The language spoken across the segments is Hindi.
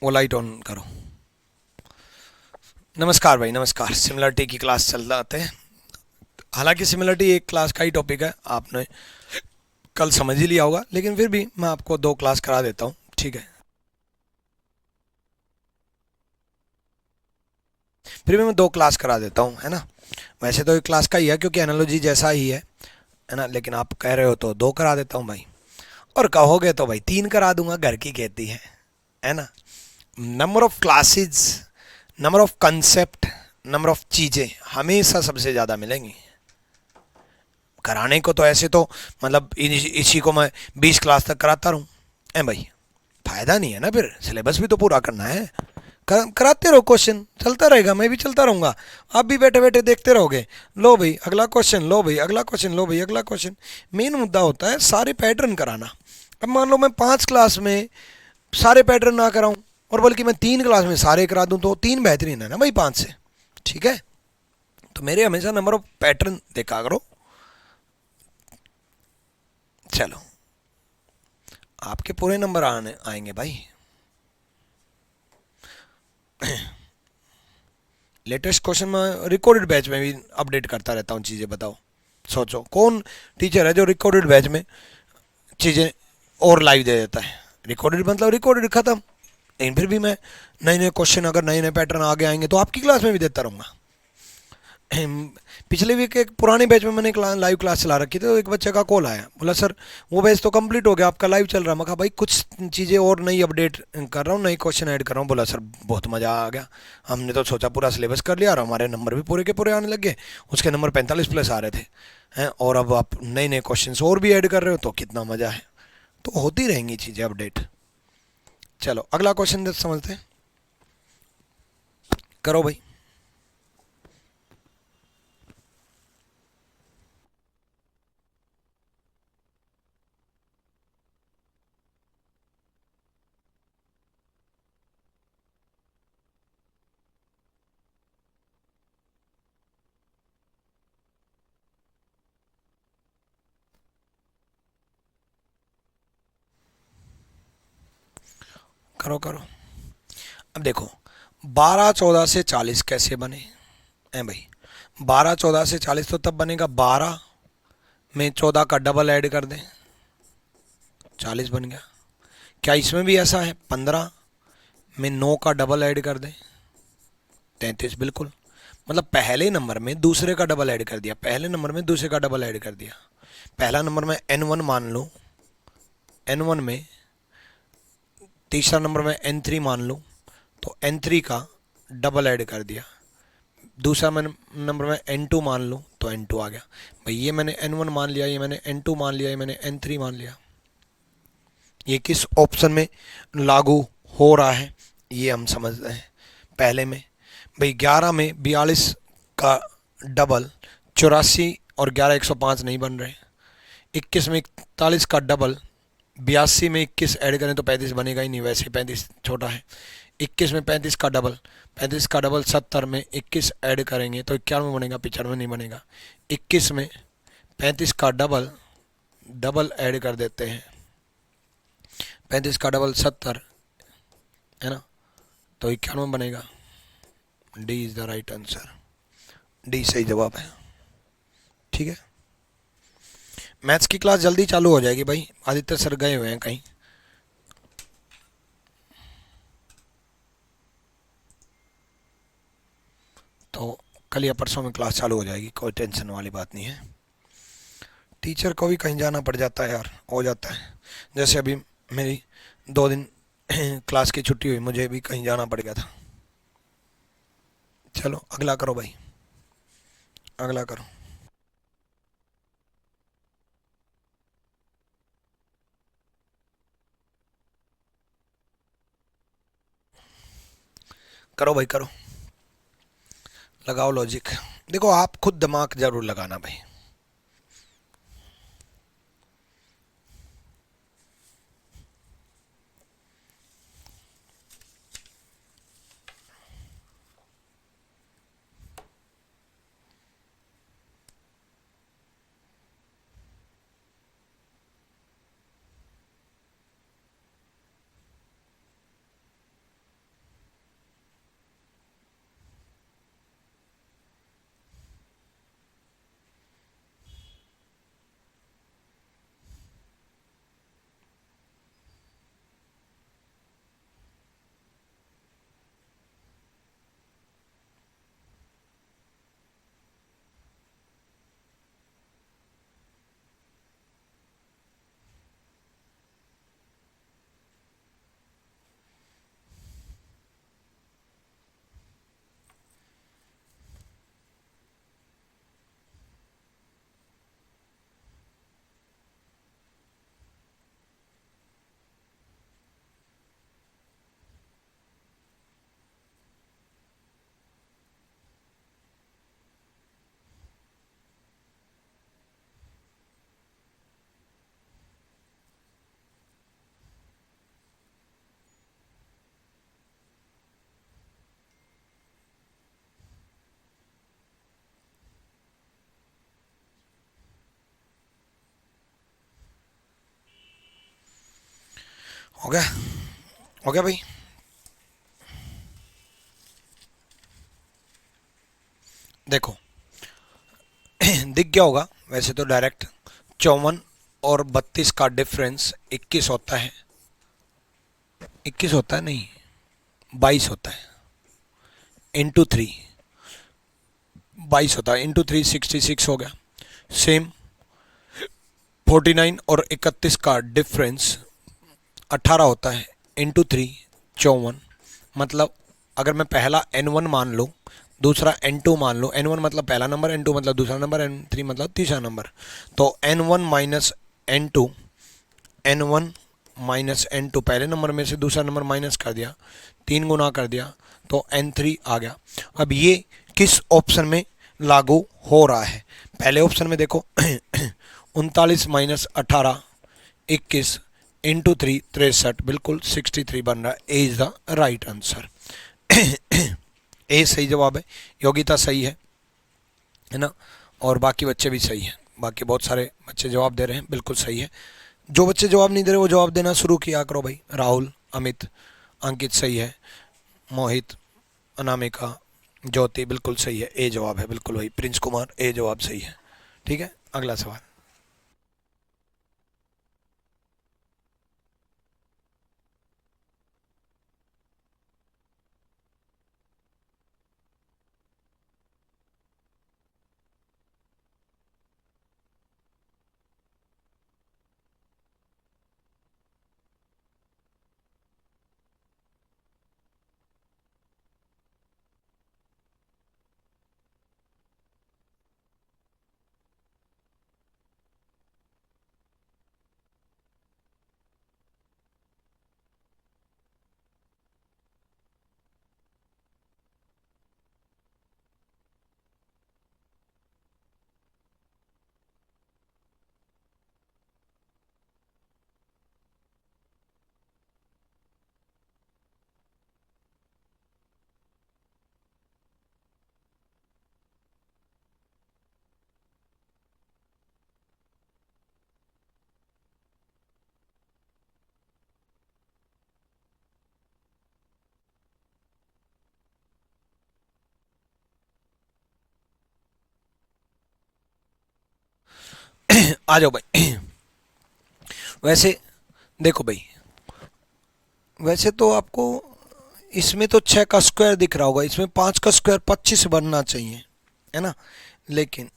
वो लाइट ऑन करो। नमस्कार भाई, नमस्कार। सिमिलरिटी की क्लास चल रहे हैं। हालांकि सिमिलरिटी एक क्लास का ही टॉपिक है, आपने कल समझ ही लिया होगा, लेकिन फिर भी मैं आपको दो क्लास करा देता हूँ, ठीक है। फिर भी मैं दो क्लास करा देता हूँ, है ना। वैसे तो एक क्लास का ही है क्योंकि एनालॉजी जैसा ही है ना, लेकिन आप कह रहे हो तो दो करा देता हूँ भाई। और कहोगे तो भाई तीन करा दूंगा, घर की कहती है ना। Number of classes, number of concept, number of चीज़ें हमेशा सबसे ज़्यादा मिलेंगी। कराने को तो ऐसे तो मतलब इसी को मैं 20 क्लास तक कराता रहूँ, ए भाई, फायदा नहीं है ना। फिर सिलेबस भी तो पूरा करना है। कराते रहो, क्वेश्चन चलता रहेगा, मैं भी चलता रहूँगा। आप भी बैठे बैठे देखते रहोगे। लो भाई अगला क्वेश्चन, लो भाई अगला क्वेश्चन, लो भाई अगला क्वेश्चन। मेन मुद्दा होता है सारे पैटर्न कराना। अब मान लो मैं 5 क्लास में सारे पैटर्न ना कराऊं, और बल्कि मैं 3 क्लास में सारे करा दूं, तो तीन बेहतरीन है ना भाई 5 से। ठीक है, तो मेरे हमेशा नंबर ऑफ पैटर्न देखा करो। चलो, आपके पूरे नंबर आने आएंगे भाई। लेटेस्ट क्वेश्चन में रिकॉर्डेड बैच में भी अपडेट करता रहता हूँ चीज़ें। बताओ, सोचो कौन टीचर है जो रिकॉर्डेड बैच में चीज़ें और लाइव दे देता है। रिकॉर्डेड मतलब रिकॉर्डेड खत्म। लेकिन फिर भी मैं नए नए क्वेश्चन, अगर नए नए पैटर्न आगे आएंगे तो आपकी क्लास में भी देता रहूँगा। पिछले वीक एक पुराने बैच में मैंने लाइव क्लास चला रखी थी, तो एक बच्चे का कॉल आया, बोला सर वो बैच तो कंप्लीट हो गया, आपका लाइव चल रहा है। मैं कहा भाई कुछ चीज़ें और नई अपडेट कर रहा हूँ, नई क्वेश्चन ऐड कर रहा हूँ। बोला सर बहुत मज़ा आ गया, हमने तो सोचा पूरा सिलेबस कर लिया और हमारे नंबर भी पूरे के पूरे आने लग गए। उसके नंबर 45+ आ रहे थे हैं, और अब आप नए नए क्वेश्चन और भी ऐड कर रहे हो, तो कितना मज़ा है। तो होती रहेंगी चीज़ें अपडेट। चलो अगला क्वेश्चन समझते हैं, करो भाई। करो करो। अब देखो, 12 14 से 40 कैसे बने हैं भाई। 12 14 से 40 तो तब बनेगा, 12 में 14 का डबल ऐड कर दें, 40 बन गया। क्या इसमें भी ऐसा है, 15 में 9 का डबल ऐड कर दें, 33। बिल्कुल, मतलब पहले नंबर में दूसरे का डबल ऐड कर दिया, पहले नंबर में दूसरे का डबल ऐड कर दिया। पहला नंबर में N1 मान लो, N1 में तीसरा नंबर में N3 मान लो, तो N3 का डबल ऐड कर दिया। दूसरा मैं नंबर में N2 मान लूँ तो N2 आ गया। भाई ये मैंने N1 मान लिया, ये मैंने N2 मान लिया, ये मैंने N3 मान लिया। ये किस ऑप्शन में लागू हो रहा है ये हम समझते हैं। पहले में भाई 11 में 42 का डबल 84, और 11 105 नहीं बन रहे। 21 में 41 का डबल 82 में 21 ऐड करें तो 35 बनेगा ही नहीं, वैसे 35 छोटा है। 21 में 35 का डबल, 35 का डबल 70 में 21 ऐड करेंगे तो 91 बनेगा, 95 नहीं बनेगा। 21 में 35 का डबल डबल ऐड कर देते हैं, 35 का डबल 70, है ना, तो 91 बनेगा। D is the right answer, D सही जवाब है। ठीक है, मैथ्स की क्लास जल्दी चालू हो जाएगी भाई, आदित्य सर गए हुए हैं कहीं। तो कल या परसों में क्लास चालू हो जाएगी, कोई टेंशन वाली बात नहीं है। टीचर को भी कहीं जाना पड़ जाता है यार, हो जाता है। जैसे अभी मेरी 2 दिन क्लास की छुट्टी हुई, मुझे भी कहीं जाना पड़ गया था। चलो अगला करो भाई, अगला करो। करो भाई करो, लगाओ लॉजिक। देखो आप खुद दिमाग जरूर लगाना भाई। हो गया? हो गया भाई? देखो दिख गया होगा वैसे तो डायरेक्ट। 54 और 32 का डिफरेंस 21 होता है। 21 होता है नहीं, 22 होता है। इंटू 3 22 होता है, इंटू 3 66 हो गया। सेम 49 और 31 का डिफरेंस 18 होता है, इंटू 3 54। मतलब अगर मैं पहला n1 मान लूँ, दूसरा n2 मान लूँ, n1 मतलब पहला नंबर, n2 मतलब दूसरा नंबर, n3 मतलब तीसरा नंबर, तो n1 minus n2, n1 minus n2 पहले नंबर में से दूसरा नंबर माइनस कर दिया, 3 गुना कर दिया तो n3 आ गया। अब ये किस ऑप्शन में लागू हो रहा है? पहले ऑप्शन में देखो 39 माइनस 18 21 इंटू 3 63, बिल्कुल 63 बन रहा है। ए इज द राइट आंसर। ए सही जवाब है, योग्यता सही है ना? और बाकी बच्चे भी सही हैं, बाकी बहुत सारे बच्चे जवाब दे रहे हैं, बिल्कुल सही है। जो बच्चे जवाब नहीं दे रहे वो जवाब देना शुरू किया करो भाई। राहुल, अमित, अंकित सही है, मोहित, अनामिका, ज्योति बिल्कुल सही है, ए जवाब है बिल्कुल भाई। प्रिंस कुमार, ए जवाब सही है। ठीक है, अगला सवाल। आ जाओ भाई। वैसे देखो भाई, वैसे तो आपको इसमें तो 6 का स्क्वायर दिख रहा होगा, इसमें 5 का स्क्वायर 25 बनना चाहिए, है ना? लेकिन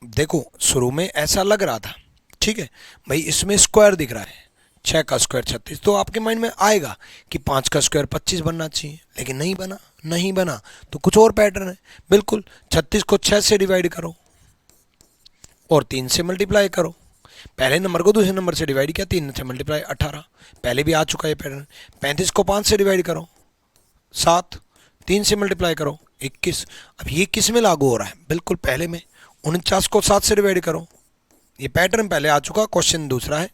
देखो शुरू में ऐसा लग रहा था, ठीक है भाई, इसमें स्क्वायर दिख रहा है, 6 का स्क्वायर 36, तो आपके माइंड में आएगा कि 5 का स्क्वायर 25 बनना चाहिए, लेकिन नहीं बना। नहीं बना तो कुछ और पैटर्न है। बिल्कुल 36 को 6 से डिवाइड करो और 3 से मल्टीप्लाई करो। पहले नंबर को दूसरे नंबर से डिवाइड किया, 3 से मल्टीप्लाई 18, पहले भी आ चुका है पैटर्न। 35 को 5 से डिवाइड करो 7, 3 से मल्टीप्लाई करो 21। अब ये किस में लागू हो रहा है? बिल्कुल पहले में। 49 को 7 से डिवाइड करो, ये पैटर्न पहले आ चुका, क्वेश्चन दूसरा है,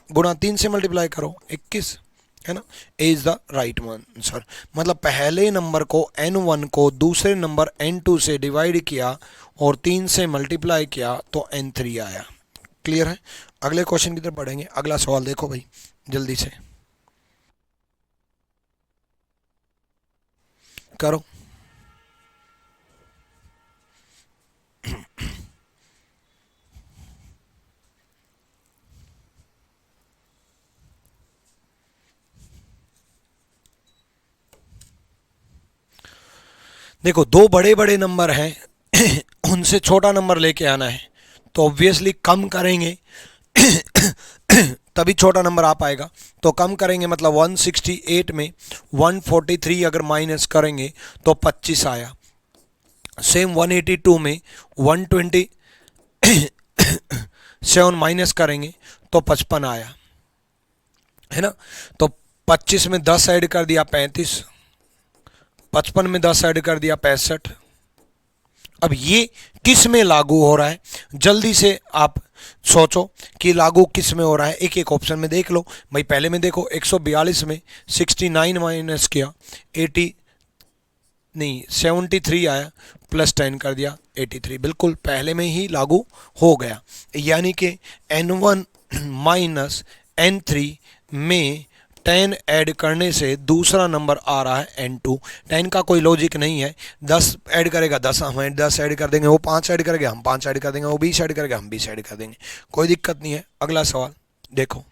गुणा 3 से मल्टीप्लाई करो 21, है ना? ए इज द राइट आंसर। मतलब पहले नंबर को n1 को दूसरे नंबर n2 से डिवाइड किया और 3 से मल्टीप्लाई किया तो n3 आया। क्लियर है? अगले क्वेश्चन की तरफ बढ़ेंगे। अगला सवाल देखो भाई जल्दी से करो। देखो दो बड़े बड़े नंबर हैं उनसे छोटा नंबर लेके आना है, तो ऑब्वियसली कम करेंगे तभी छोटा नंबर आ पाएगा। तो कम करेंगे मतलब 168 में 143 अगर माइनस करेंगे तो 25 आया। सेम 182 में 127 माइनस करेंगे तो 55 आया, है ना? तो 25 में 10 ऐड कर दिया 35, 55 में 10 ऐड कर दिया 65। अब ये किस में लागू हो रहा है? जल्दी से आप सोचो कि लागू किस में हो रहा है, एक एक ऑप्शन में देख लो भाई। पहले में देखो 142 में 69 माइनस किया 80 नहीं 73 आया, प्लस 10 कर दिया 83, बिल्कुल पहले में ही लागू हो गया। यानी कि n1 माइनस n3 में 10 ऐड करने से दूसरा नंबर आ रहा है n2। 10 का कोई लॉजिक नहीं है, 10 ऐड करेगा 10, हम 10 ऐड कर देंगे, वो 5 ऐड करेगा हम 5 ऐड कर देंगे, वो 20 ऐड करेगा हम 20 ऐड कर देंगे, कोई दिक्कत नहीं है। अगला सवाल देखो।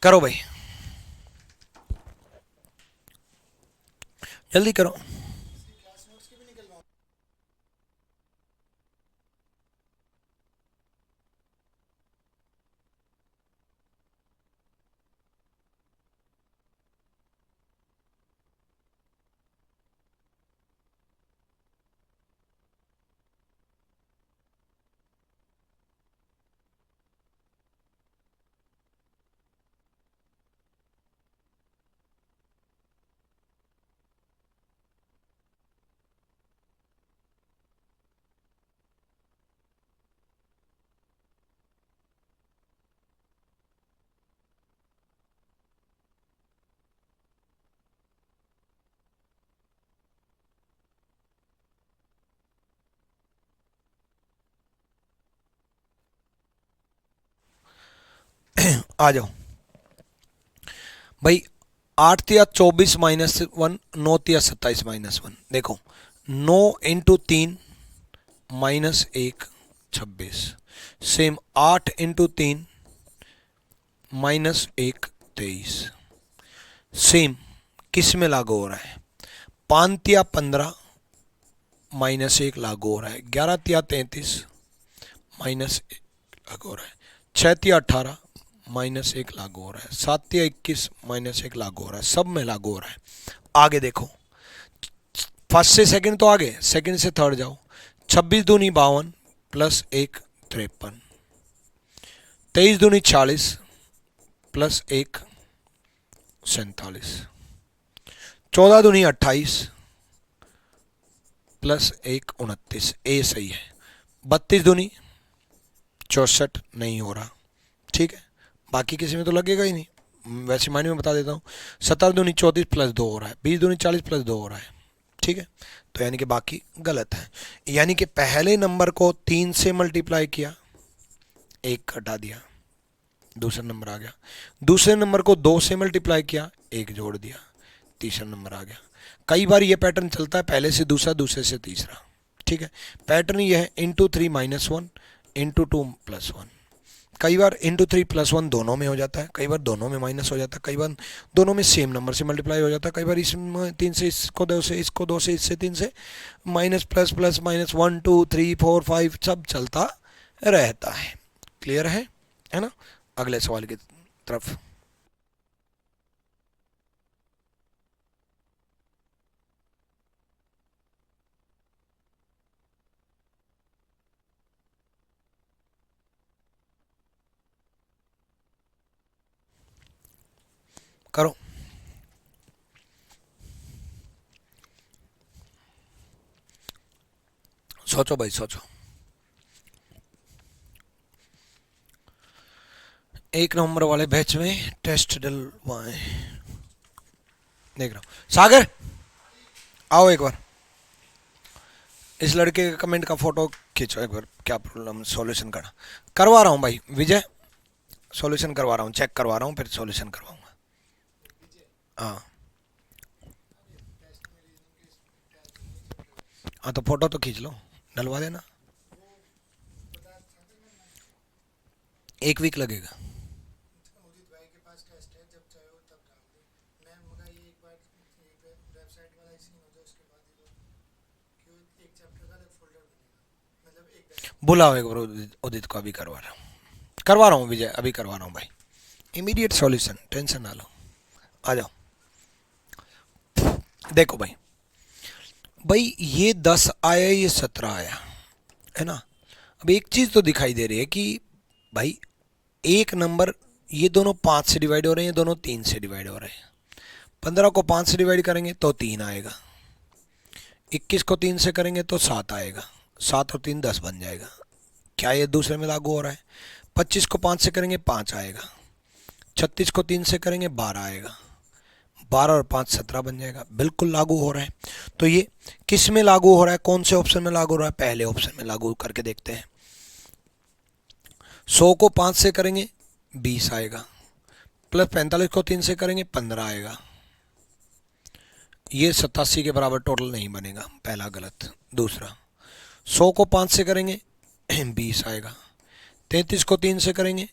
करो भाई, जल्दी करो। आ जाओ भाई। 8 या 24 - 1, 9 या 27 - 1। देखो 9 × 3 -1 26, सेम 8 × 3 - 1 23। सेम किस में लागू हो रहा है? 5 या 15 - 1 लागू हो रहा है, 11 या 33 -1 लागू हो रहा है, 6 या 18 -1 लागू हो रहा है, 7 या 21 -1 लागू हो रहा है, सब में लागू हो रहा है। आगे देखो, फर्स्ट से सेकंड तो आगे, सेकंड से थर्ड जाओ। 26 × 2 = 52 +1 53, 23 × 2 = 40 +1 47, 14 × 2 = 28 +1 29। ए सही है। 32 × 2 = 64 नहीं हो रहा, ठीक है। बाकी किसी में तो लगेगा ही नहीं, वैसे मायने में बता देता हूँ। 17 × 2 = 34 +2 हो रहा है, 20 × 2 = 40 +2 हो रहा है, ठीक है। तो यानी कि बाकी गलत है। यानी कि पहले नंबर को 3 से मल्टीप्लाई किया, 1 घटा दिया, दूसरा नंबर आ गया। दूसरे नंबर को 2 से मल्टीप्लाई किया, 1 जोड़ दिया, तीसरा नंबर आ गया। कई बार ये पैटर्न चलता है, पहले से दूसरा, दूसरे से तीसरा, ठीक है। पैटर्न ये है ×3 - 1 ×2 + 1। कई बार ×3 + 1 दोनों में हो जाता है, कई बार दोनों में माइनस हो जाता है, कई बार दोनों में सेम नंबर से मल्टीप्लाई हो जाता है, कई बार इसमें 3 से इसको 2 से, इसको 2 से, इससे 3 से, माइनस प्लस प्लस माइनस 1 2 3 4 5 सब चलता रहता है। क्लियर है ना? अगले सवाल की तरफ। करो, सोचो भाई सोचो। एक नंबर वाले बैच में टेस्ट डलवाएं। देख रहा हूँ सागर, आओ एक बार, इस लड़के के कमेंट का फोटो खींचो एक बार, क्या प्रॉब्लम सॉल्यूशन करवा रहा हूँ भाई विजय, सॉल्यूशन करवा रहा हूँ, चेक करवा रहा हूँ, फिर सॉल्यूशन करवाऊंगा। हाँ हाँ, तो फोटो तो खींच लो, डलवा देना। 1 वीक लगेगा। बुलाओ एक बार उदित को, अभी करवा रहा हूँ विजय, अभी करवा रहा हूँ भाई। इमीडिएट सॉल्यूशन, टेंशन ना लो, आ जाओ। देखो भाई, ये 10 आया, ये 17 आया, है ना। अब एक चीज तो दिखाई दे रही है कि भाई एक नंबर, ये दोनों 5 से डिवाइड हो रहे हैं, ये दोनों 3 से डिवाइड हो रहे हैं। 15 को 5 से डिवाइड करेंगे तो 3 आएगा, 21 को 3 से करेंगे तो 7 आएगा, 7 और 3 10 बन जाएगा। क्या ये दूसरे में लागू हो रहा है? 25 को 5 से करेंगे 5 आएगा, 36 को 3 से करेंगे 12 आएगा, 12 और 5 17 बन जाएगा। बिल्कुल लागू हो रहा है। तो ये किस में लागू हो रहा है, कौन से ऑप्शन में लागू हो रहा है? पहले ऑप्शन में लागू करके देखते हैं। 100 को 5 से करेंगे 20 आएगा, प्लस 45 को 3 से करेंगे 15 आएगा। ये 87 के बराबर टोटल नहीं बनेगा, पहला गलत। दूसरा, 100 को 5 से करेंगे 20 आएगा, 33 को 3 से करेंगे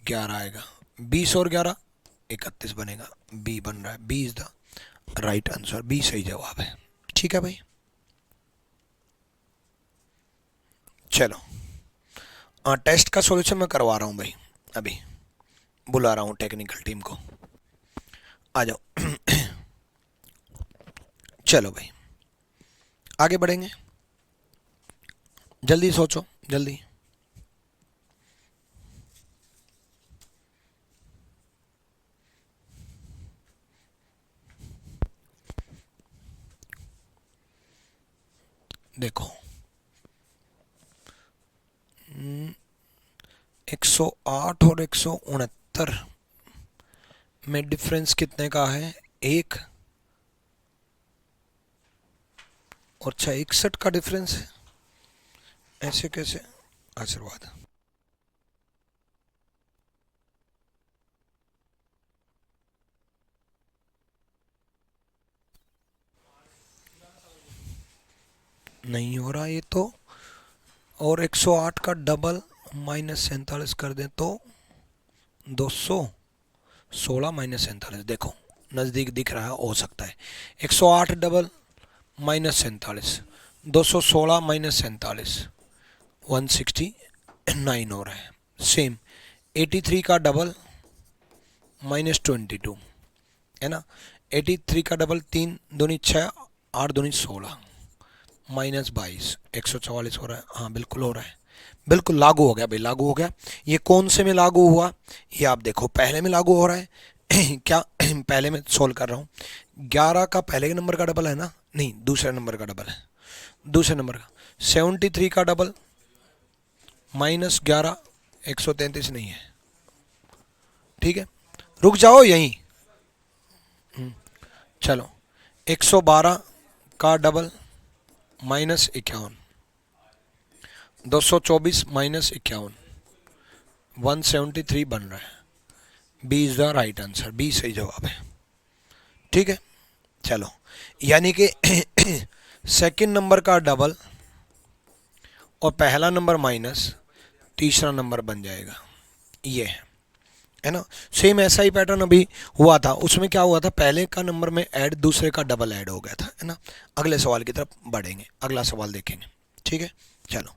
11 आएगा, 20 और 11 31 बनेगा। बी बन रहा है, B is the right answer, B सही जवाब है। ठीक है भाई, चलो टेस्ट का सॉल्यूशन मैं करवा रहा हूँ भाई, अभी बुला रहा हूँ टेक्निकल टीम को, आ जाओ। चलो भाई आगे बढ़ेंगे, जल्दी सोचो, जल्दी। देखो 108 और 169 में डिफरेंस कितने का है? 1 और 6, 61 का डिफरेंस है। ऐसे कैसे? आशीर्वाद। नहीं हो रहा ये तो। और 108 का डबल माइनस 47 कर दें तो 216 माइनस 47। देखो नज़दीक दिख रहा है, हो सकता है। 108 डबल माइनस 47, 216 माइनस 47, 169 हो रहा है। सेम 83 का डबल माइनस 22, है ना। 83 का डबल 3 दूनी 6, 8 दूनी 16, माइनस 22, 144 हो रहा है। हाँ बिल्कुल हो रहा है, बिल्कुल लागू हो गया भाई, लागू हो गया। ये कौन से में लागू हुआ? ये आप देखो, पहले में लागू हो रहा है। क्या? पहले में सोल्व कर रहा हूँ। 11 का पहले के नंबर का डबल है ना? नहीं, दूसरे नंबर का डबल है, दूसरे नंबर का। 73 का डबल माइनस 11, 133 नहीं है। ठीक है, रुक जाओ यहीं। चलो 112 का डबल माइनस 51, 224 माइनस 51, 173 बन रहा है। B is the right answer, B सही जवाब है। ठीक है, चलो यानी कि सेकंड नंबर का डबल और पहला नंबर माइनस तीसरा नंबर बन जाएगा, ये है ना। सेम ऐसा ही पैटर्न अभी हुआ था, उसमें क्या हुआ था, पहले का नंबर में ऐड, दूसरे का डबल ऐड हो गया था, है ना। अगले सवाल की तरफ बढ़ेंगे, अगला सवाल देखेंगे। ठीक है, चलो।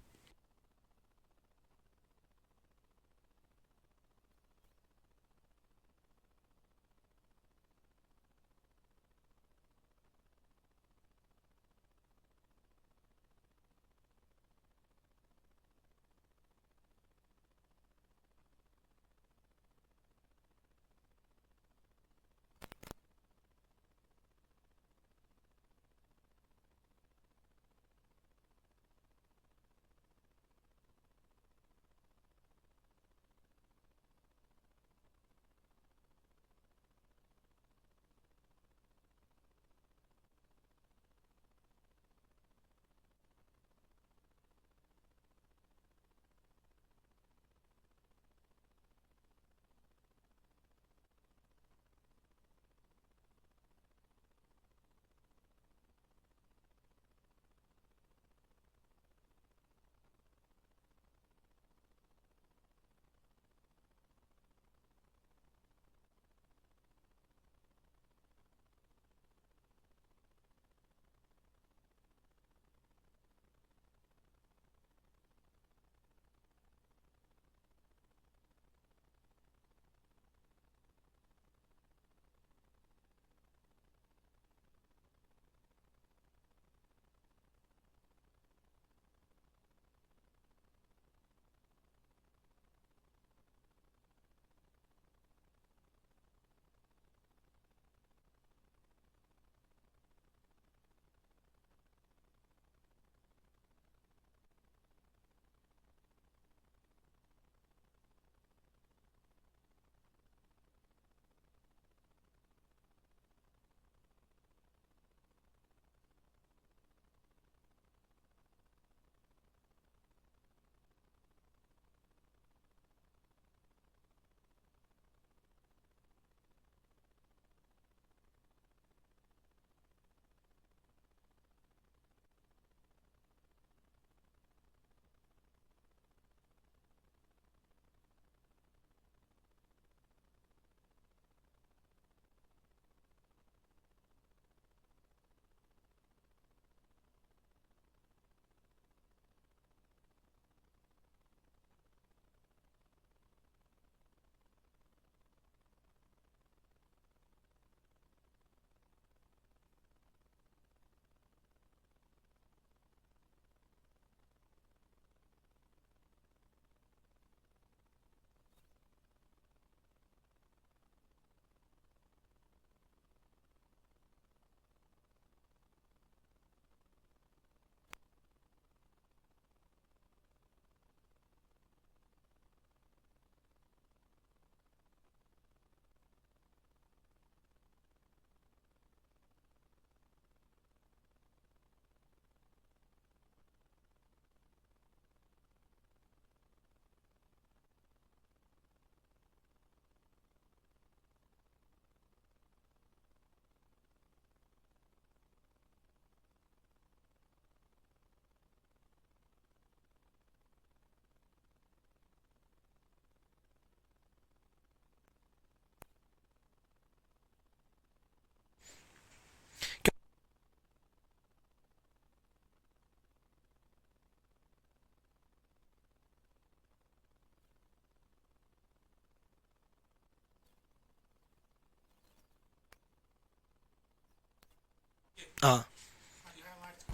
हाँ,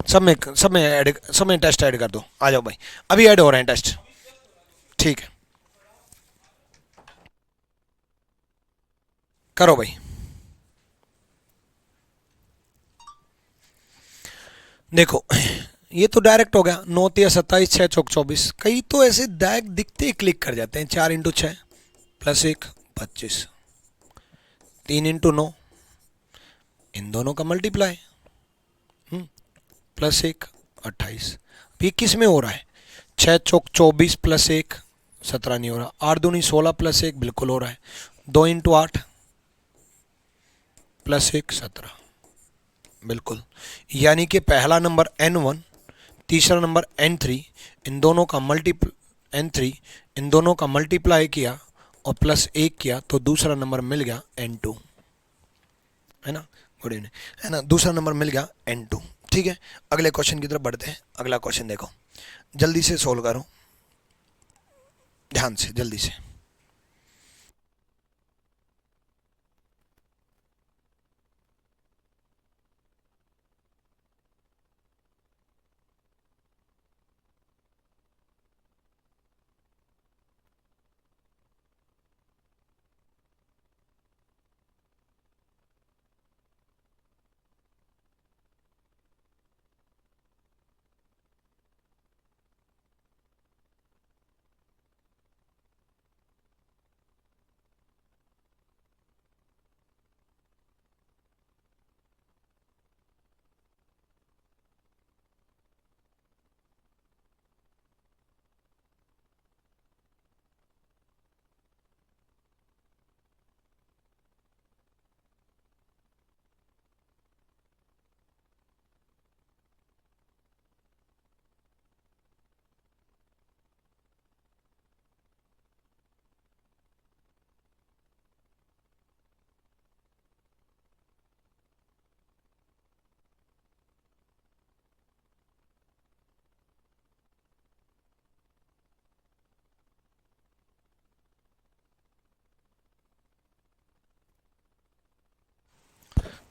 सब में टेस्ट ऐड कर दो। आ जाओ भाई, अभी ऐड हो रहे हैं टेस्ट। ठीक है, करो भाई। देखो, ये तो डायरेक्ट हो गया, 9 × 27 6 × 24। कई तो ऐसे डायरेक्ट दिखते ही क्लिक कर जाते हैं। 4 × 6 +1 25, 3 × 9 इन दोनों का मल्टीप्लाई +1 28। ये किस में हो रहा है? 6 × 24 +1 17 नहीं हो रहा। 8 दूनी 16 +1 बिल्कुल हो रहा है। 2 × 8 +1 17 बिल्कुल। यानी कि पहला नंबर n1, तीसरा नंबर n3, इन दोनों का मल्टीप्ल n3 इन दोनों का मल्टीप्लाई किया और +1 किया तो दूसरा नंबर मिल गया n2, है ना। गुड इवनिंग, है ना, दूसरा नंबर मिल गया n2। ठीक है, अगले क्वेश्चन की तरफ बढ़ते हैं। अगला क्वेश्चन देखो, जल्दी से सोल्व करो, ध्यान से, जल्दी से।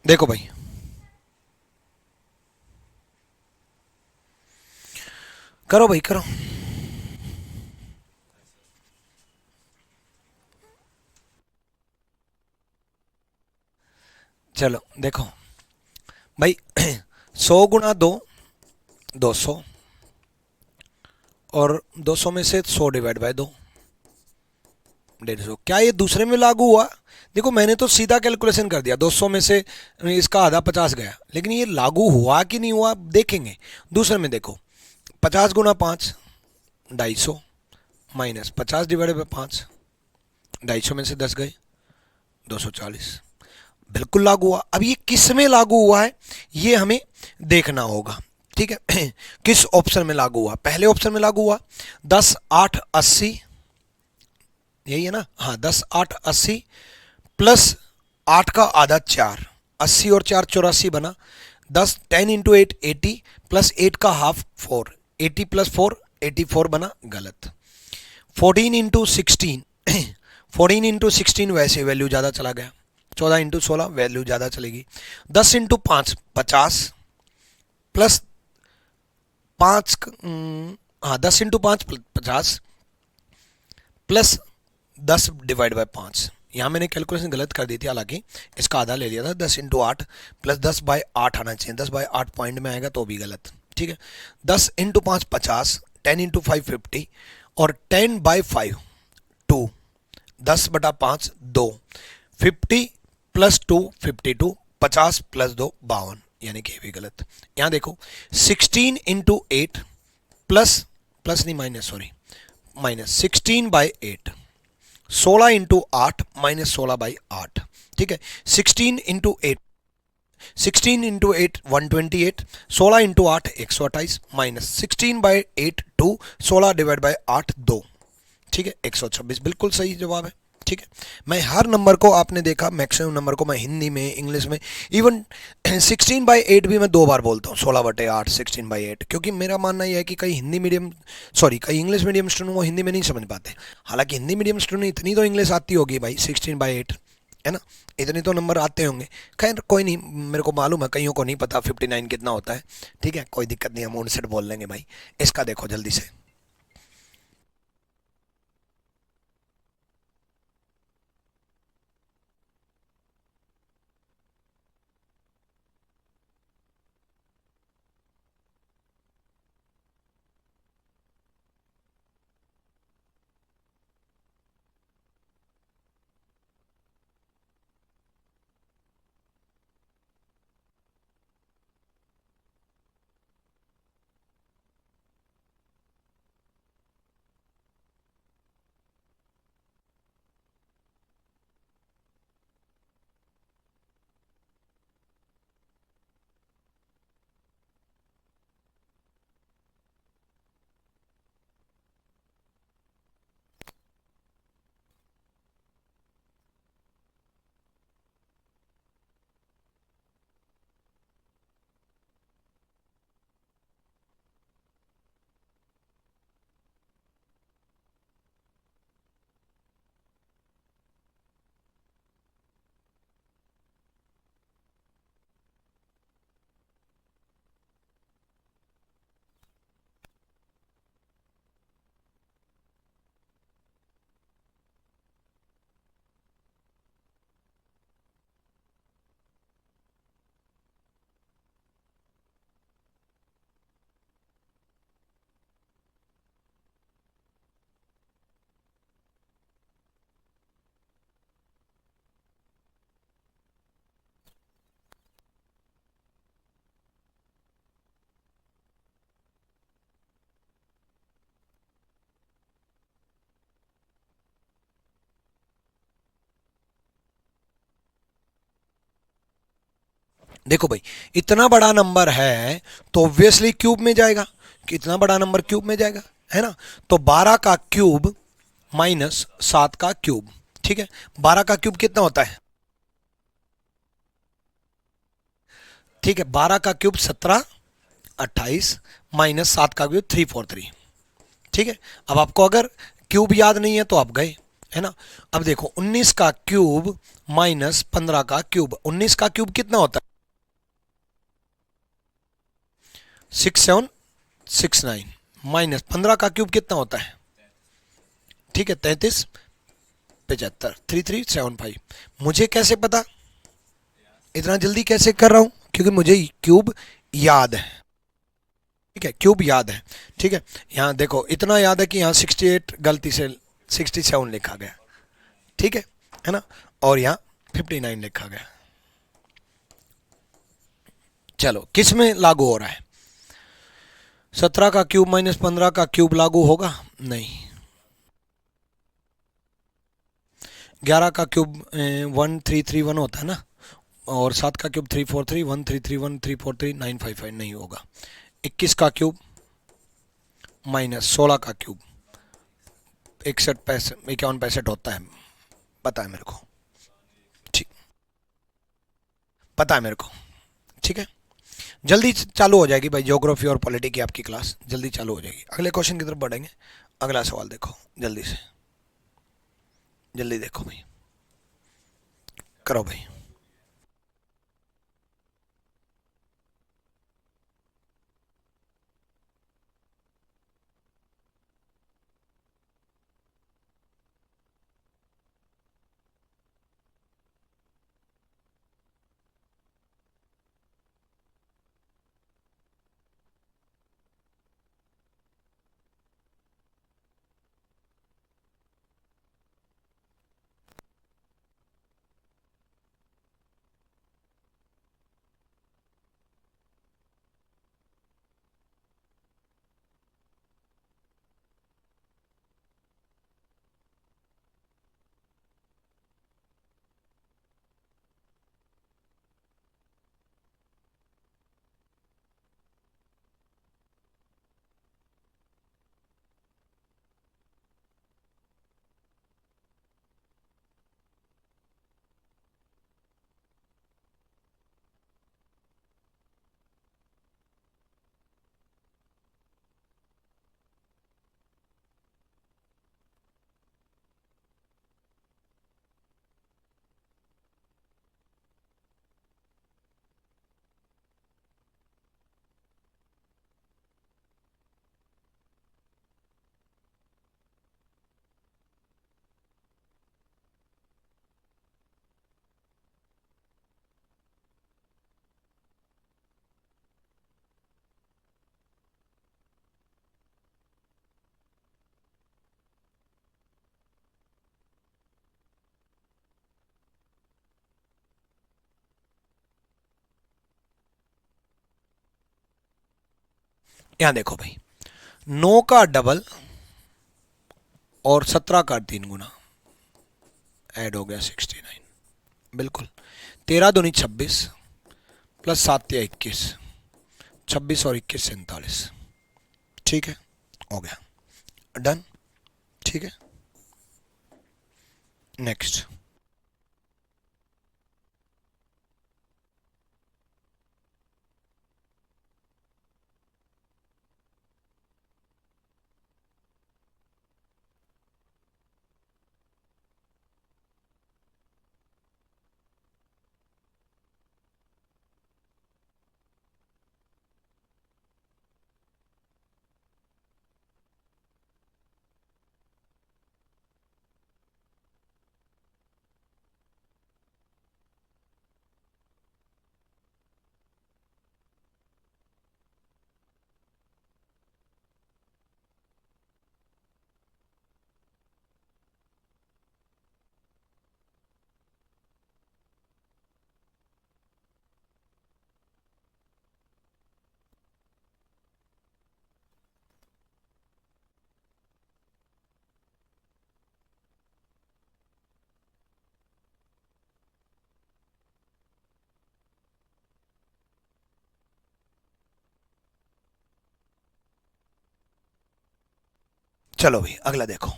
देखो भाई, करो भाई, करो। चलो देखो भाई, 100 × 2 200, और 200 में से 100 ÷ 2 150। क्या ये दूसरे में लागू हुआ? देखो, मैंने तो सीधा कैलकुलेशन कर दिया, 200 में से इसका आधा 50 गया, लेकिन ये लागू हुआ कि नहीं हुआ देखेंगे। दूसरे में देखो, 50 × 5 250, माइनस 50 ÷ 5, 250 में से 10 गए 240, बिल्कुल लागू हुआ। अब ये किस में लागू हुआ है ये हमें देखना होगा। ठीक है, किस ऑप्शन में लागू हुआ? पहले ऑप्शन में लागू हुआ, 10 8 80, यही है ना। हाँ, 10 8 80 प्लस 8 का आधा 4, 80 और 4 84 बना। 10 × 8 80 प्लस 8 का हाफ 4, 80 + 4 84 बना, गलत। 14 × 16 14 × 16 वैसे वैल्यू ज़्यादा चला गया। 14 × 16 वैल्यू ज़्यादा चलेगी। 10 × 5 50 प्लस 5, हाँ 10 × 5 50 प्लस 10 ÷ 5। यहाँ मैंने कैलकुलेशन गलत कर दी थी, हालांकि इसका आधा ले लिया था। 10 × 8 प्लस 10/8 आना चाहिए, 10/8 पॉइंट में आएगा तो भी गलत। ठीक है, 10 × 5 50, 10 × 5 50 और 10/5 2, 10/5 2, 50 + 2 52, 50 + 2 52, यानी कि ये भी गलत। यहाँ देखो, 16 × 8 प्लस प्लस नहीं माइनस, सॉरी माइनस 16/8, 16 × 8 माइनस 16/8। ठीक है, 16 × 8 128, 16 × 8 128, माइनस 16/8 2, 16 ÷ 8 2। ठीक है, 126 बिल्कुल सही जवाब है। ठीक है, मैं हर नंबर को, आपने देखा मैक्सिमम नंबर को मैं हिंदी में, इंग्लिश में, इवन 16/8 भी मैं 2 बार बोलता हूँ, 16/8 16/8, क्योंकि मेरा मानना यह है कि कई हिंदी मीडियम, सॉरी कई इंग्लिश मीडियम स्टूडेंट वो हिंदी में नहीं समझ पाते। हालांकि हिंदी मीडियम स्टूडेंट इतनी तो इंग्लिश आती होगी भाई, 16/8 है ना। इतने तो नंबर आते होंगे। खैर कोई नहीं, मेरे को मालूम है कईयों को नहीं पता 59 कितना होता है। ठीक है, कोई दिक्कत नहीं, हम उनसे बोल लेंगे भाई। इसका देखो जल्दी से। देखो भाई, इतना बड़ा नंबर है तो ऑब्वियसली क्यूब में जाएगा। कितना बड़ा नंबर क्यूब में जाएगा, है ना। तो 12 का क्यूब माइनस 7 का क्यूब। ठीक है, 12 का क्यूब कितना होता है? ठीक है, 12 का क्यूब 17, 28 माइनस 7 का क्यूब 343। ठीक है, अब आपको अगर क्यूब याद नहीं है तो आप गए, है ना। अब देखो 19 का क्यूब माइनस 15 का क्यूब, 19 का क्यूब कितना होता है? 6769 माइनस 15 का क्यूब कितना होता है? ठीक है, 3375 मुझे कैसे पता? इतना जल्दी कैसे कर रहा हूं? क्योंकि मुझे क्यूब याद है। ठीक है, क्यूब याद है। ठीक है, यहाँ देखो इतना याद है कि यहाँ 68 गलती से 67 लिखा गया। ठीक है ना। और यहाँ 59 लिखा गया। चलो किस में लागू हो रहा है? 17 का क्यूब माइनस 15 का क्यूब लागू होगा? नहीं। 11 का क्यूब 1331 होता है ना। और 7 का क्यूब 343, 1331, 343, 955 नहीं होगा। 21 का क्यूब माइनस 16 का क्यूब 61 पैंसठ 51 65 होता है। पता है मेरे को। ठीक, पता है मेरे को। ठीक है, जल्दी चालू हो जाएगी भाई, ज्योग्राफी और पॉलिटी की आपकी क्लास जल्दी चालू हो जाएगी। अगले क्वेश्चन की तरफ बढ़ेंगे। अगला सवाल देखो जल्दी से, जल्दी देखो भाई, करो भाई। यहां देखो भाई, 9 का डबल और 17 का 3 गुना ऐड हो गया 69, बिल्कुल। 13 दूनी 26 प्लस 7 या 21, 26 और 21 47, ठीक है, हो गया, डन, ठीक है। नेक्स्ट, चलो भाई अगला देखो।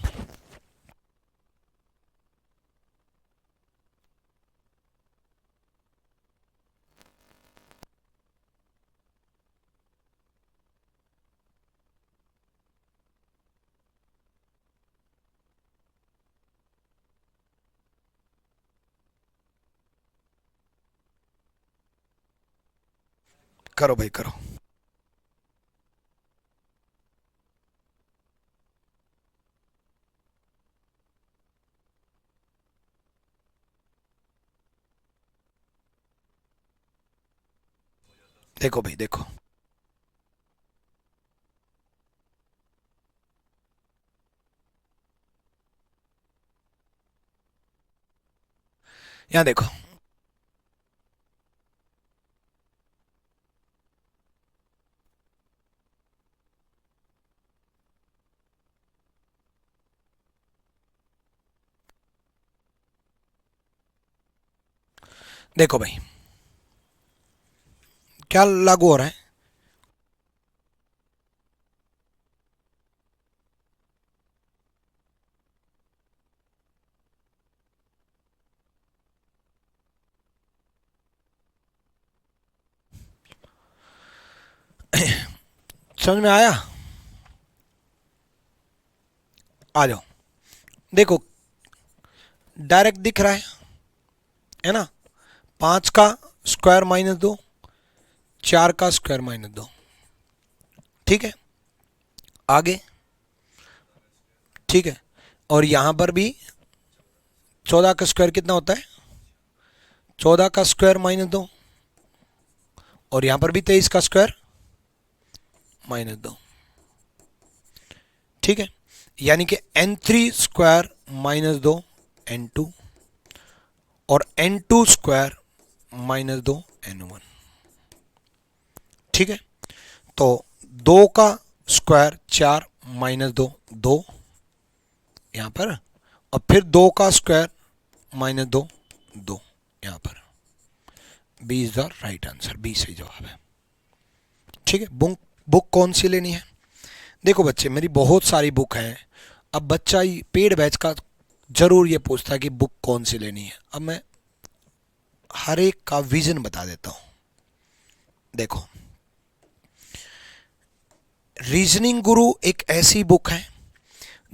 करो भाई करो। देखो भाई देखो, यहां देखो, देखो भाई क्या लागू हो रहा है। समझ में आया? आ जाओ, देखो डायरेक्ट दिख रहा है ना, 5 का स्क्वायर माइनस 2, 4 का स्क्वायर माइनस 2, ठीक है, आगे, ठीक है। और यहां पर भी 14 का स्क्वायर कितना होता है, 14 का स्क्वायर माइनस 2, और यहां पर भी 23 का स्क्वायर माइनस 2, ठीक है। यानी कि n3 स्क्वायर माइनस 2 n2 और n2 स्क्वायर माइनस 2 n1, ठीक है। तो 2 का स्क्वायर 4 माइनस 2 2 यहां पर, और फिर 2 का स्क्वायर माइनस 2 2 यहां पर। B is the right answer, B सही जवाब है, ठीक है। बुक कौन सी लेनी है? देखो बच्चे, मेरी बहुत सारी बुक हैं। अब बच्चा पेड बैच का जरूर ये पूछता है कि बुक कौन सी लेनी है। अब मैं हर एक का विजन बता देता हूं। देखो, रीजनिंग गुरु एक ऐसी बुक है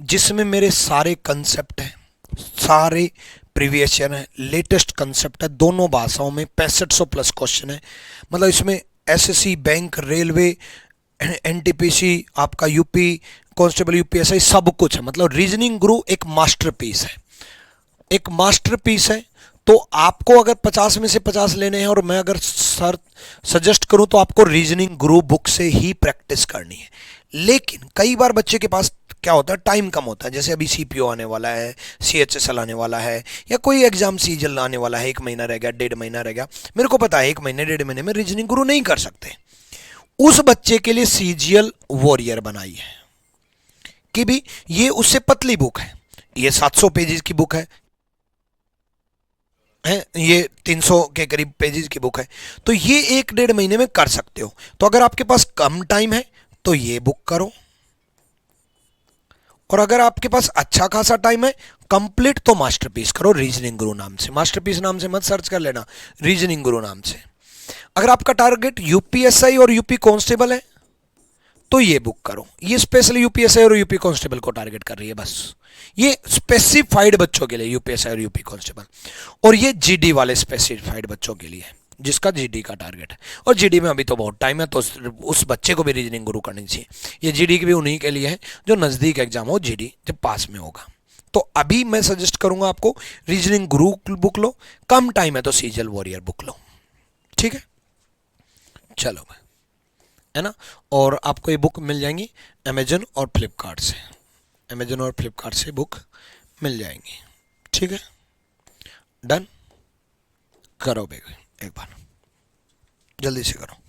जिसमें मेरे सारे कंसेप्ट हैं, सारे प्रीवियस ईयर है, लेटेस्ट कंसेप्ट है, दोनों भाषाओं में 6500 प्लस क्वेश्चन है। मतलब इसमें एसएससी, बैंक, रेलवे, एनटीपीसी, आपका यूपी कांस्टेबल, यूपीएसआई, सब कुछ है। मतलब रीजनिंग गुरु एक मास्टरपीस है, एक मास्टरपीस है। तो आपको अगर 50 में से 50 लेने हैं, और मैं अगर सर सजेस्ट करूं तो आपको रीजनिंग गुरु बुक से ही प्रैक्टिस करनी है। लेकिन कई बार बच्चे के पास क्या होता है, टाइम कम होता है। जैसे अभी सीपीओ आने वाला है, सीएचएसएल आने वाला है, या कोई एग्जाम सीजन आने वाला है, 1 महीना रह गया, 1.5 महीना रह गया। मेरे को पता है 1 महीने 1.5 महीने में रीजनिंग गुरु नहीं कर सकते। उस बच्चे के लिए सीजीएल वॉरियर बनाई है कि भी ये उससे पतली बुक है, ये 700 पेजेस की बुक है, ये 300 के करीब पेजेस की बुक है, तो ये 1 डेढ़ महीने में कर सकते हो। तो अगर आपके पास कम टाइम है तो ये बुक करो, और अगर आपके पास अच्छा खासा टाइम है कंप्लीट, तो मास्टरपीस करो रीजनिंग गुरु नाम से। मास्टरपीस नाम से मत सर्च कर लेना, रीजनिंग गुरु नाम से। अगर आपका टारगेट यूपीएसआई और यूपी कांस्टेबल है तो ये बुक करो, ये स्पेशली यूपीएसआई और यूपी कांस्टेबल को टारगेट कर रही है बस, ये स्पेसिफाइड बच्चों के लिए यूपीएसआई और यूपी कांस्टेबल, और ये जीडी वाले स्पेसिफाइड बच्चों के लिए जिसका जीडी का टारगेट है। और जीडी में अभी तो बहुत टाइम है, तो उस बच्चे को भी रीजनिंग गुरु करनी चाहिए। ये जीडी की भी उन्हीं के लिए है जो नज़दीक एग्जाम हो, जीडी जब पास में होगा। तो अभी मैं सजेस्ट करूंगा आपको रीजनिंग गुरु बुक लो, कम टाइम है तो सीजल वॉरियर बुक लो, ठीक है। चलो भाई, है ना। और आपको ये बुक मिल जाएंगी अमेजन और फ्लिपकार्ट से, अमेजन और फ्लिपकार्ट से बुक मिल जाएंगी, ठीक है। डन करो भाई, एक बार जल्दी से करो।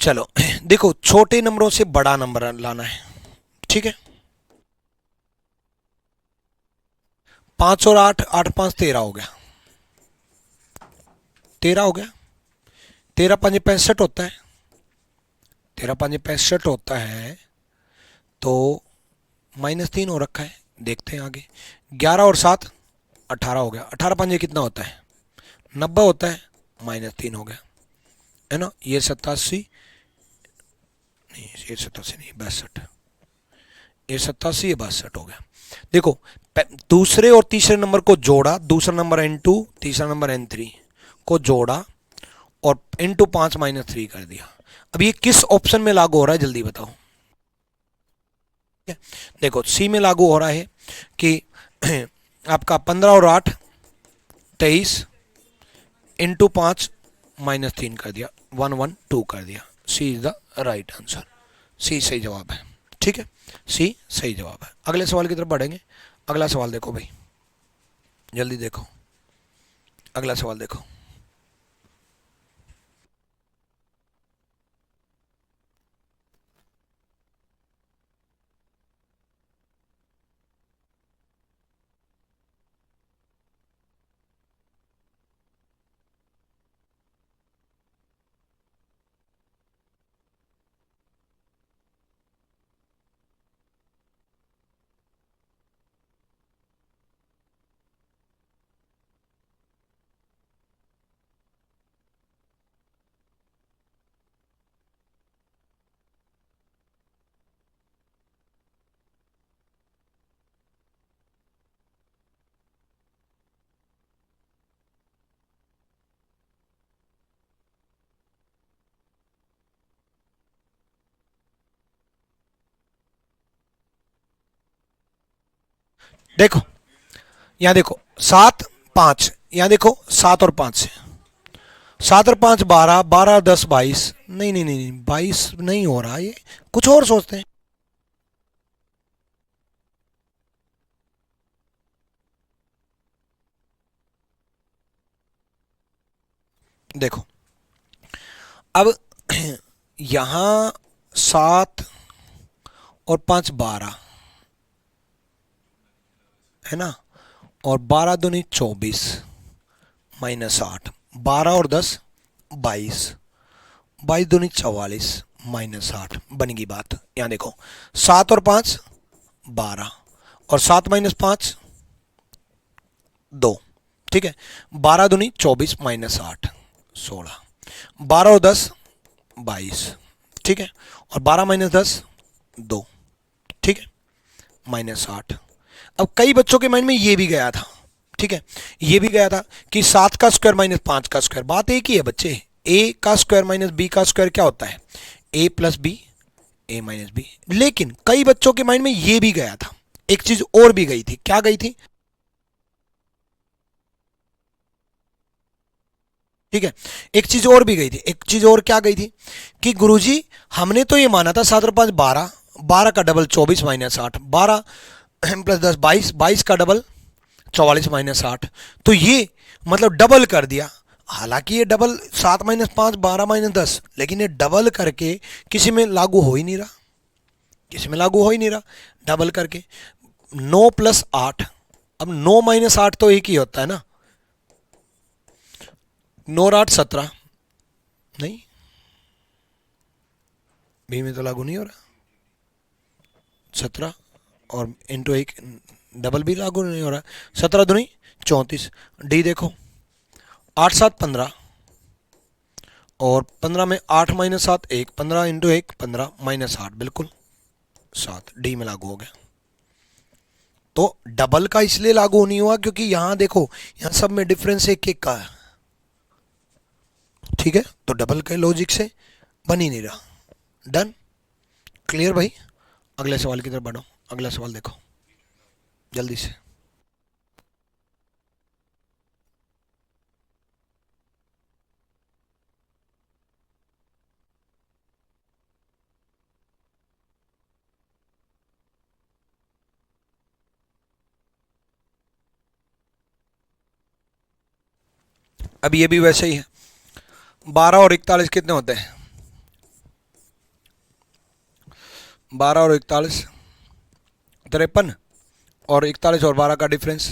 चलो देखो, छोटे नंबरों से बड़ा नंबर लाना है, ठीक है। 5 और 8, 8 5 13 हो गया, 13 हो गया। 13 5 65 होता है, 13 5 65 होता है, तो -3 हो रखा है, देखते हैं आगे। 11 और 7 18 हो गया, 18 5 कितना होता है, 90 होता है, -3 हो गया, है ना। ये 87 नहीं, ये 87 नहीं, 62, ये 87, ये 62 हो गया। देखो, दूसरे और तीसरे नंबर को जोड़ा, दूसरा नंबर n2, तीसरा नंबर n3 को जोड़ा, और × 5 - 3 कर दिया। अब ये किस ऑप्शन में लागू हो रहा है जल्दी बताओ। देखो, सी में लागू हो रहा है कि आपका 15 और 8 23, × 5 - 3 कर दिया, 112 कर दिया। सी इज द राइट आंसर, सी सही जवाब है, ठीक है। सी सही जवाब है। अगले सवाल की तरफ बढ़ेंगे। अगला सवाल देखो भाई, जल्दी देखो, अगला सवाल देखो। देखो यहाँ देखो 7 5, यहाँ देखो 7 और 5 से, 7 और 5 12, 12 10 22, नहीं नहीं नहीं 22 नहीं हो रहा, ये कुछ और सोचते हैं। देखो अब यहां 7 और 5 12 है ना, और 12 दूनी 24 माइनस 8, 12 और 10 22, 22 दूनी 44 माइनस 8, बन गई बात। यहाँ देखो 7 और 5 12, और 7 माइनस 5 2, ठीक है, 12 दूनी 24 माइनस 8 16, 12 और 10 22, ठीक है, और 12 माइनस 10 2, ठीक है, माइनस 8। अब कई बच्चों के माइंड में ये भी गया था, ठीक है, ये भी गया था कि 7 का स्क्वायर माइनस 5 का स्क्वायर, बात एक ही है बच्चे, ए का स्क्वायर माइनस बी का स्क्वायर क्या होता है, ए प्लस बी, ए माइनस बी। लेकिन कई बच्चों के माइंड में ये भी गया था, एक चीज और भी गई थी, क्या गई थी, ठीक है, एक चीज और भी गई थी, एक चीज और क्या गई थी कि गुरुजी हमने तो ये माना था 7 और 5 12, 12 का डबल 24 माइनस 8, 12 प्लस 10 22, 22 का डबल 44 माइनस 8, तो ये मतलब डबल कर दिया। हालांकि ये डबल 7 माइनस 5 12 माइनस 10, लेकिन ये डबल करके किसी में लागू हो ही नहीं रहा, किसी में लागू हो ही नहीं रहा डबल करके। 9 प्लस 8, अब 9 माइनस 8 तो एक ही होता है ना, 9 और 8 17, नहीं बी में तो लागू नहीं हो रहा, 17 और इंटू एक डबल भी लागू नहीं हो रहा, 17 दूनी 34, डी देखो 8 7 15, और 15 में 8 माइनस 7 1, 15 इंटू 1 15 माइनस 8 बिल्कुल 7, डी में लागू हो गया। तो डबल का इसलिए लागू नहीं हुआ क्योंकि यहां देखो, यहां सब में डिफरेंस एक एक का है, ठीक है, तो डबल के लॉजिक से बन ही नहीं रहा। डन, क्लियर भाई। अगले सवाल की तरफ बढ़ो, अगला सवाल देखो जल्दी से। अब ये भी वैसे ही है, 12 और 41 कितने होते हैं, 12 और 41 53, और 41 और 12 का डिफरेंस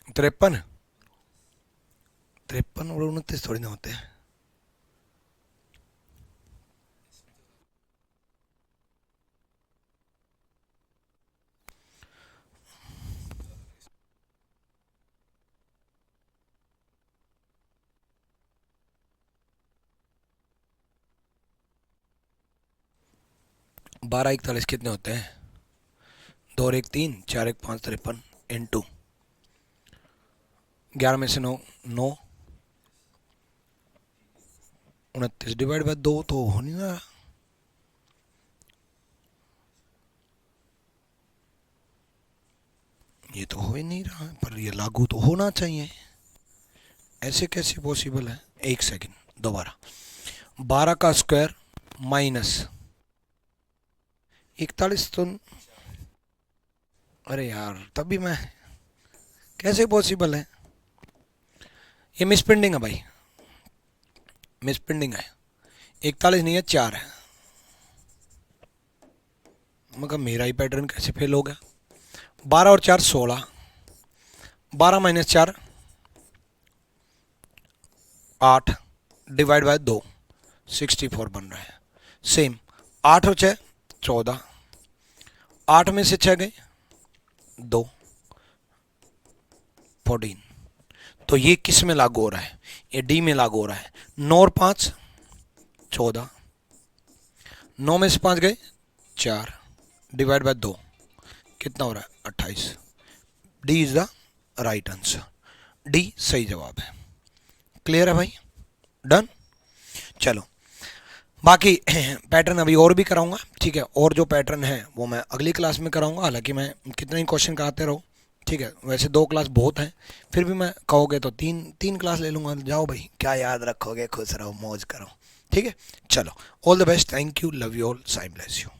53, 53 और 29 थोड़ी ना होते हैं। बारह 41 कितने होते हैं, 2 और 1 3, 4 1 5 53 इंटू 11 में से 9 9, 29 डिवाइड बाय 2 तो हो नहीं रहा, ये तो हो ही नहीं रहा है, पर ये लागू तो होना चाहिए, ऐसे कैसे पॉसिबल है, एक सेकंड दोबारा, 12 का स्क्वायर माइनस 41 तो, अरे यार तभी मैं, कैसे पॉसिबल है, ये मिस प्रिंटिंग है भाई, मिस प्रिंटिंग है, 41 नहीं है 4 है, मगर मेरा ही पैटर्न कैसे फेल हो गया, 12 और 4 16, 12 माइनस 4 8 डिवाइड बाय 2 64 बन रहा है। सेम 8 और 6 14, 8 में से 6 गए 2 14, तो ये किस में लागू हो रहा है, ये डी में लागू हो रहा है। 9 और 5 14, 9 में से 5 गए 4 डिवाइड बाय 2 कितना हो रहा है 28, D is the right answer, D सही जवाब है। क्लियर है भाई, डन। चलो बाकी पैटर्न अभी और भी कराऊंगा, ठीक है, और जो पैटर्न है वो मैं अगली क्लास में कराऊंगा, हालांकि मैं कितना ही क्वेश्चन कराते रहूँ। ठीक है, वैसे 2 क्लास बहुत हैं, फिर भी मैं कहोगे तो 3 क्लास ले लूँगा। जाओ भाई, क्या याद रखोगे, खुश रहो, मौज करो। ठीक है, चलो, all the best, thank you, love you all, साइम ब्लेस यू।